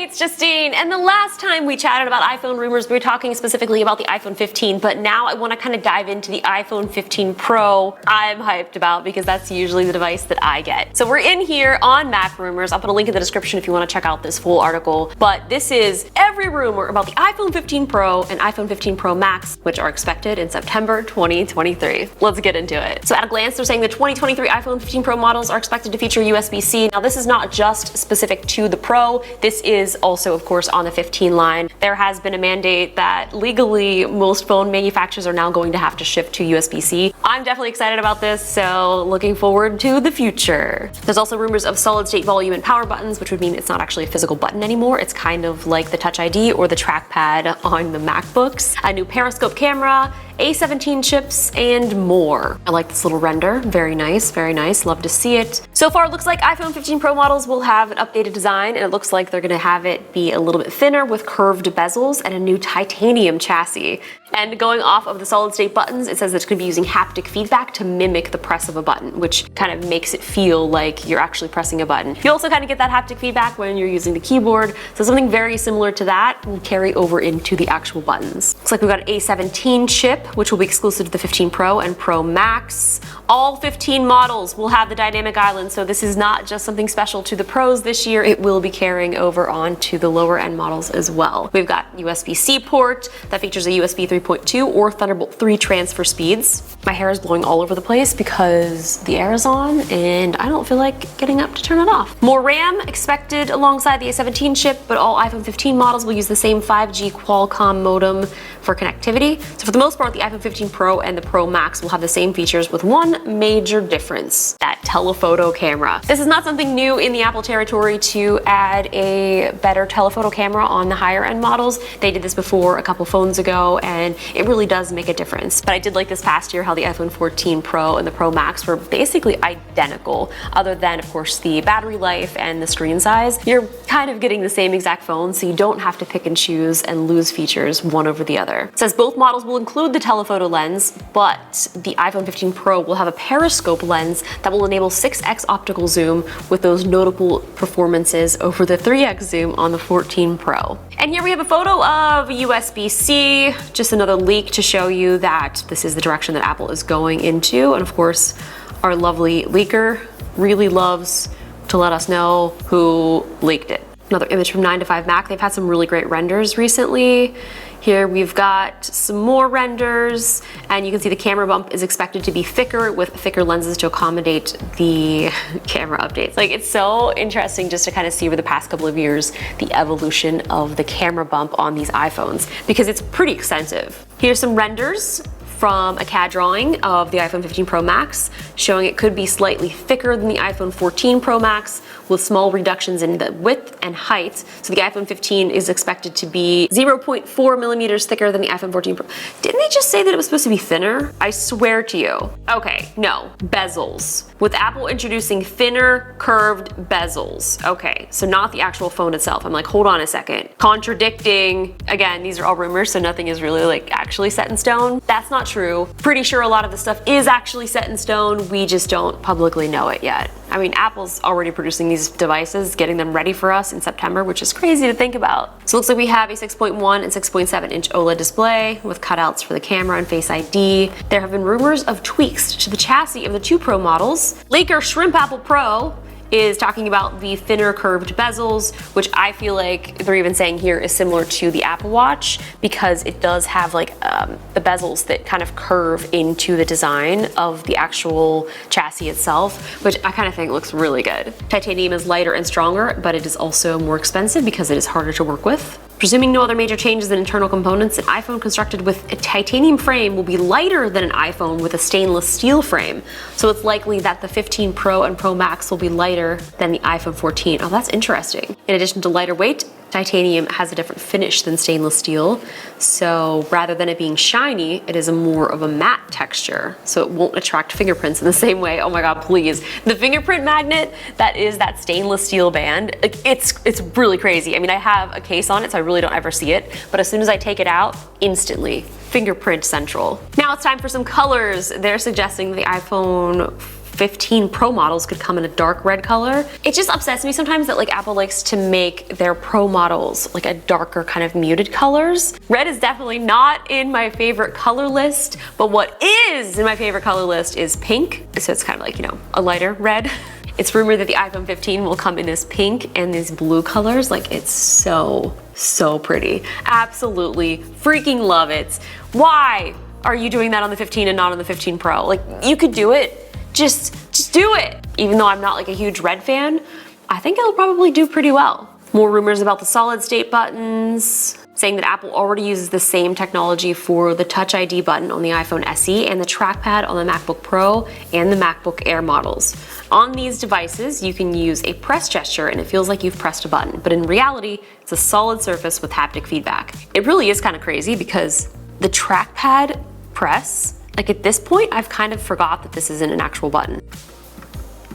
Hey, it's Justine, and the last time we chatted about iPhone rumors, we were talking specifically about the iPhone 15, but now I want to kind of dive into the iPhone 15 Pro I'm hyped about because that's usually the device that I get. So we're in here on Mac Rumors. I'll put a link in the description if you want to check out this full article, but this is every rumor about the iPhone 15 Pro and iPhone 15 Pro Max, which are expected in September 2023. Let's get into it. So at a glance, they're saying the 2023 iPhone 15 Pro models are expected to feature USB-C. Now this is not just specific to the Pro, this is also, of course, on the 15 line. There has been a mandate that legally most phone manufacturers are now going to have to shift to USB-C. I'm definitely excited about this, so looking forward to the future. There's also rumors of solid-state volume and power buttons, which would mean it's not actually a physical button anymore. It's kind of like the Touch ID or the trackpad on the MacBooks. A new Periscope camera, A17 chips, and more. I like this little render. Very nice, very nice. Love to see it. So far, it looks like iPhone 15 Pro models will have an updated design, and it looks like they're gonna have it be a little bit thinner with curved bezels and a new titanium chassis. And going off of the solid-state buttons, it says that it's gonna be using haptic feedback to mimic the press of a button, which kind of makes it feel like you're actually pressing a button. You also kind of get that haptic feedback when you're using the keyboard, so something very similar to that will carry over into the actual buttons. Looks like we've got an A17 chip, which will be exclusive to the 15 Pro and Pro Max. All 15 models will have the dynamic island, so this is not just something special to the Pros this year, it will be carrying over onto the lower end models as well. We've got USB-C port that features a USB 3.2 or Thunderbolt 3 transfer speeds. My hair is blowing all over the place because the air is on and I don't feel like getting up to turn it off. More RAM expected alongside the A17 chip, but all iPhone 15 models will use the same 5G Qualcomm modem for connectivity. So for the most part, the iPhone 15 Pro and the Pro Max will have the same features with one major difference, that telephoto camera. This is not something new in the Apple territory to add a better telephoto camera on the higher end models. They did this before a couple phones ago and it really does make a difference. But I did like this past year how the iPhone 14 Pro and the Pro Max were basically identical, other than of course the battery life and the screen size. You're kind of getting the same exact phone, so you don't have to pick and choose and lose features one over the other. It says both models will include the telephoto lens, but the iPhone 15 Pro will have a periscope lens that will enable 6x optical zoom with those notable performances over the 3x zoom on the 14 Pro. And here we have a photo of USB-C, just another leak to show you that this is the direction that Apple is going into. And of course, our lovely leaker really loves to let us know who leaked it. Another image from 9to5Mac. They've had some really great renders recently. Here we've got some more renders, and you can see the camera bump is expected to be thicker with thicker lenses to accommodate the camera updates. Like, it's so interesting just to kind of see over the past couple of years the evolution of the camera bump on these iPhones, because it's pretty extensive. Here's some renders from a CAD drawing of the iPhone 15 Pro Max, showing it could be slightly thicker than the iPhone 14 Pro Max with small reductions in the width and height. So the iPhone 15 is expected to be 0.4 millimeters thicker than the iPhone 14 Pro. Didn't they just say that it was supposed to be thinner? I swear to you. Okay, no, bezels. With Apple introducing thinner curved bezels. Okay, so not the actual phone itself. I'm like, hold on a second. Contradicting. Again, these are all rumors, so nothing is really like actually set in stone. That's not true. Pretty sure a lot of the stuff is actually set in stone. We just don't publicly know it yet. I mean, Apple's already producing these devices, getting them ready for us in September, which is crazy to think about. So it looks like we have a 6.1 and 6.7 inch OLED display with cutouts for the camera and Face ID. There have been rumors of tweaks to the chassis of the 2 Pro models. Leaker Shrimp Apple Pro is talking about the thinner curved bezels, which I feel like they're even saying here is similar to the Apple Watch, because it does have like the bezels that kind of curve into the design of the actual chassis itself, which I kind of think looks really good. Titanium is lighter and stronger, but it is also more expensive because it is harder to work with. Presuming no other major changes in internal components, an iPhone constructed with a titanium frame will be lighter than an iPhone with a stainless steel frame. So it's likely that the 15 Pro and Pro Max will be lighter than the iPhone 14. Oh, that's interesting. In addition to lighter weight, titanium has a different finish than stainless steel. So rather than it being shiny, it is more of a matte texture. So it won't attract fingerprints in the same way. Oh my God, please. The fingerprint magnet that is that stainless steel band, it's really crazy. I mean, I have a case on it, so I really don't ever see it. But as soon as I take it out, instantly, fingerprint central. Now it's time for some colors. They're suggesting the iPhone 15 Pro models could come in a dark red color. It just upsets me sometimes that like Apple likes to make their Pro models like a darker kind of muted colors. Red is definitely not in my favorite color list, but what is in my favorite color list is pink. So it's kind of like, you know, a lighter red. It's rumored that the iPhone 15 will come in this pink and these blue colors. Like, it's so pretty. Absolutely freaking love it. Why are you doing that on the 15 and not on the 15 Pro? Like, you could do it. Just do it. Even though I'm not like a huge red fan, I think it'll probably do pretty well. More rumors about the solid state buttons, saying that Apple already uses the same technology for the Touch ID button on the iPhone SE and the trackpad on the MacBook Pro and the MacBook Air models. On these devices, you can use a press gesture and it feels like you've pressed a button, but in reality, it's a solid surface with haptic feedback. It really is kind of crazy because the trackpad press, like at this point, I've kind of forgot that this isn't an actual button.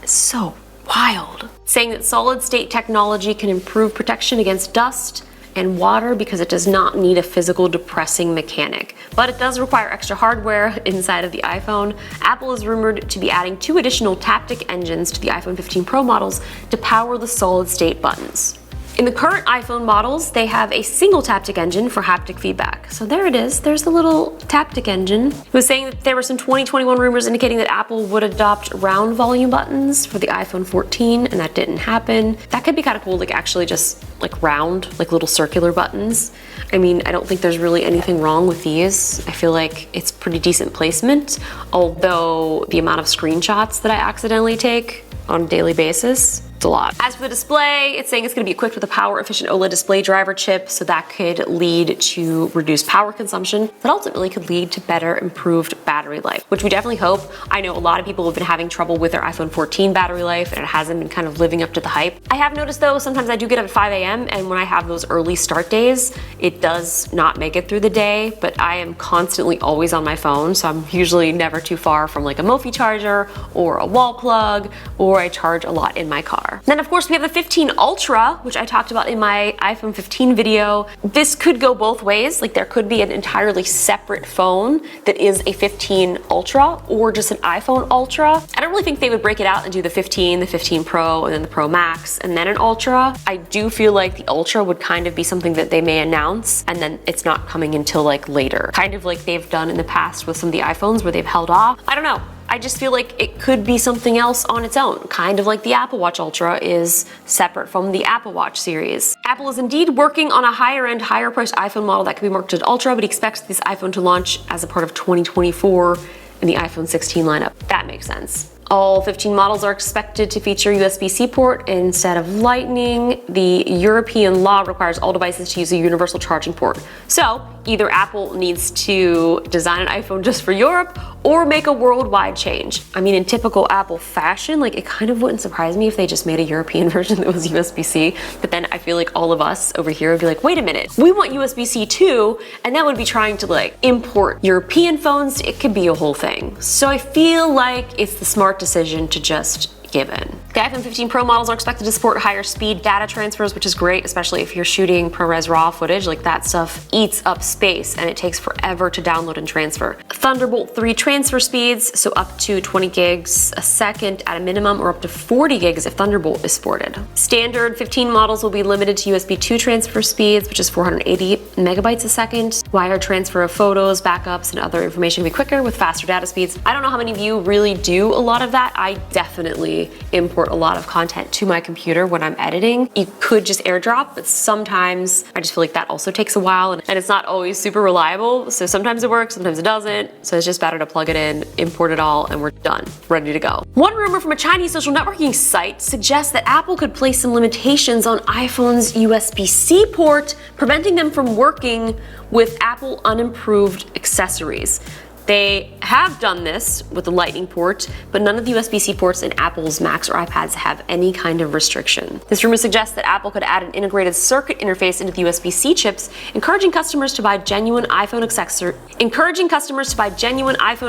It's so wild. Saying that solid state technology can improve protection against dust and water because it does not need a physical depressing mechanic. But it does require extra hardware inside of the iPhone. Apple is rumored to be adding 2 additional Taptic engines to the iPhone 15 Pro models to power the solid state buttons. In the current iPhone models, they have a single Taptic engine for haptic feedback. So there it is, there's the little Taptic engine. It was saying that there were some 2021 rumors indicating that Apple would adopt round volume buttons for the iPhone 14, and that didn't happen. That could be kind of cool, like actually just like round, like little circular buttons. I mean, I don't think there's really anything wrong with these. I feel like it's pretty decent placement, although the amount of screenshots that I accidentally take on a daily basis, it's a lot. As for the display, it's saying it's going to be equipped with a power-efficient OLED display driver chip, so that could lead to reduced power consumption, but ultimately could lead to better improved battery life, which we definitely hope. I know a lot of people have been having trouble with their iPhone 14 battery life, and it hasn't been kind of living up to the hype. I have noticed though, sometimes I do get up at 5 a.m., and when I have those early start days, it does not make it through the day, but I am constantly always on my phone, so I'm usually never too far from like a Mophie charger or a wall plug, or I charge a lot in my car. Then of course we have the 15 Ultra, which I talked about in my iPhone 15 video. This could go both ways. Like there could be an entirely separate phone that is a 15 Ultra or just an iPhone Ultra. I don't really think they would break it out and do the 15, the 15 Pro, and then the Pro Max, and then an Ultra. I do feel like the Ultra would kind of be something that they may announce and then it's not coming until like later. Kind of like they've done in the past with some of the iPhones where they've held off. I don't know. I just feel like it could be something else on its own, kind of like the Apple Watch Ultra is separate from the Apple Watch series. Apple is indeed working on a higher-end, higher-priced iPhone model that could be marketed Ultra, but he expects this iPhone to launch as a part of 2024 in the iPhone 16 lineup. That makes sense. All 15 models are expected to feature USB-C port instead of Lightning. The European law requires all devices to use a universal charging port. So either Apple needs to design an iPhone just for Europe or make a worldwide change. I mean, in typical Apple fashion, like it kind of wouldn't surprise me if they just made a European version that was USB-C, but then I feel like all of us over here would be like, wait a minute, we want USB-C too, and that would be trying to like import European phones. It could be a whole thing. So I feel like it's the smart decision to just give in. The iPhone 15 Pro models are expected to support higher speed data transfers, which is great, especially if you're shooting ProRes RAW footage. Like that stuff eats up space and it takes forever to download and transfer. Thunderbolt 3 transfer speeds, so up to 20 gigs a second at a minimum, or up to 40 gigs if Thunderbolt is supported. Standard 15 models will be limited to USB 2 transfer speeds, which is 480 megabytes a second. Wire transfer of photos, backups, and other information will be quicker with faster data speeds. I don't know how many of you really do a lot of that. I definitely import a lot of content to my computer when I'm editing. You could just AirDrop, but sometimes I just feel like that also takes a while and it's not always super reliable. So sometimes it works, sometimes it doesn't. So it's just better to plug it in, import it all, and we're done, ready to go. One rumor from a Chinese social networking site suggests that Apple could place some limitations on iPhone's USB-C port, preventing them from working with Apple unimproved accessories. They have done this with the Lightning port, but none of the USB-C ports in Apple's Macs or iPads have any kind of restriction. This rumor suggests that Apple could add an integrated circuit interface into the USB-C chips, encouraging customers to buy genuine iPhone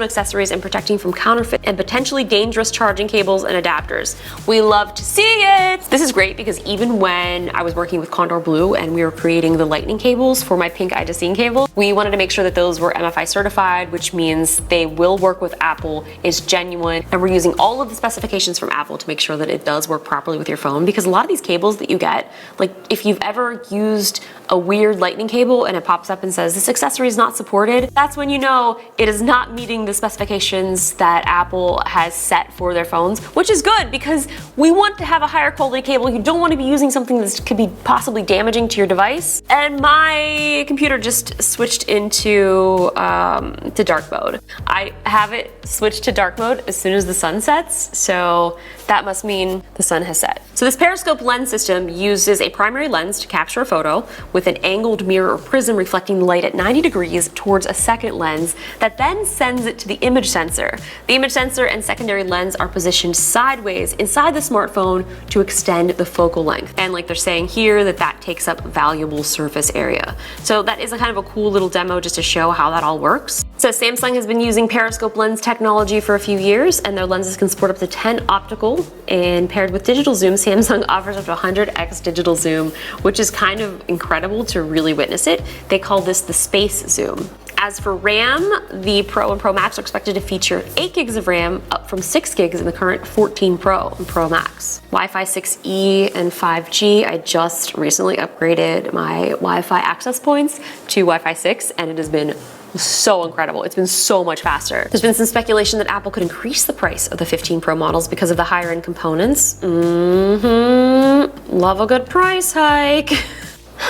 accessories and protecting from counterfeit and potentially dangerous charging cables and adapters. We love to see it! This is great because even when I was working with Condor Blue and we were creating the Lightning cables for my pink iJustine cable, we wanted to make sure that those were MFI certified, which means means they will work with Apple, is genuine, and we're using all of the specifications from Apple to make sure that it does work properly with your phone, because a lot of these cables that you get, like if you've ever used a weird lightning cable and it pops up and says this accessory is not supported, that's when you know it is not meeting the specifications that Apple has set for their phones, which is good because we want to have a higher quality cable. You don't want to be using something that could be possibly damaging to your device. And my computer just switched into to dark mode. I have it switched to dark mode as soon as the sun sets, so that must mean the sun has set. So this Periscope lens system uses a primary lens to capture a photo with an angled mirror or prism reflecting light at 90 degrees towards a second lens that then sends it to the image sensor. The image sensor and secondary lens are positioned sideways inside the smartphone to extend the focal length. And like they're saying here, that takes up valuable surface area. So that is a kind of a cool little demo just to show how that all works. So Samsung has been using Periscope lens technology for a few years, and their lenses can support up to 10 optical, and paired with digital zoom, Samsung offers up to 100x digital zoom, which is kind of incredible to really witness it. They call this the space zoom. As for RAM, the Pro and Pro Max are expected to feature 8 gigs of RAM, up from 6 gigs in the current 14 Pro and Pro Max. Wi-Fi 6E and 5G, I just recently upgraded my Wi-Fi access points to Wi-Fi 6, and it has been so incredible. It's been so much faster. There's been some speculation that Apple could increase the price of the 15 Pro models because of the higher end components. Love a good price hike.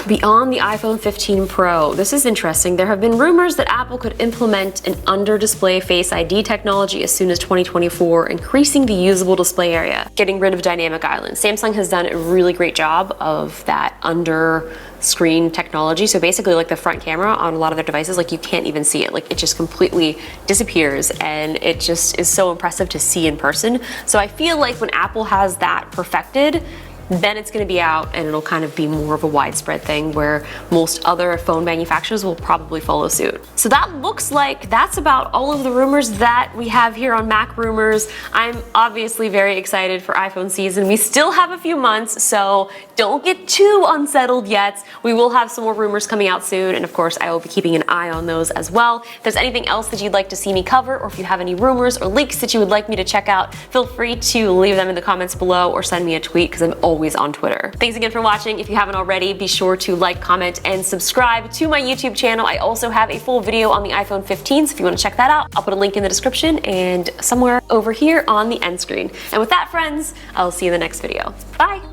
Beyond the iPhone 15 Pro, this is interesting. There have been rumors that Apple could implement an under-display Face ID technology as soon as 2024, increasing the usable display area, getting rid of dynamic islands. Samsung has done a really great job of that under-screen technology. So basically, like the front camera on a lot of their devices, like you can't even see it. Like it just completely disappears, and it just is so impressive to see in person. So I feel like when Apple has that perfected, then it's going to be out and it'll kind of be more of a widespread thing where most other phone manufacturers will probably follow suit. So that looks like that's about all of the rumors that we have here on Mac Rumors. I'm obviously very excited for iPhone season. We still have a few months, so don't get too unsettled yet. We will have some more rumors coming out soon, and of course I will be keeping an eye on those as well. If there's anything else that you'd like to see me cover, or if you have any rumors or leaks that you would like me to check out, feel free to leave them in the comments below or send me a tweet, because I'm always on Twitter. Thanks again for watching. If you haven't already, be sure to like, comment, and subscribe to my YouTube channel. I also have a full video on the iPhone 15, so if you want to check that out, I'll put a link in the description and somewhere over here on the end screen. And with that, friends, I'll see you in the next video. Bye!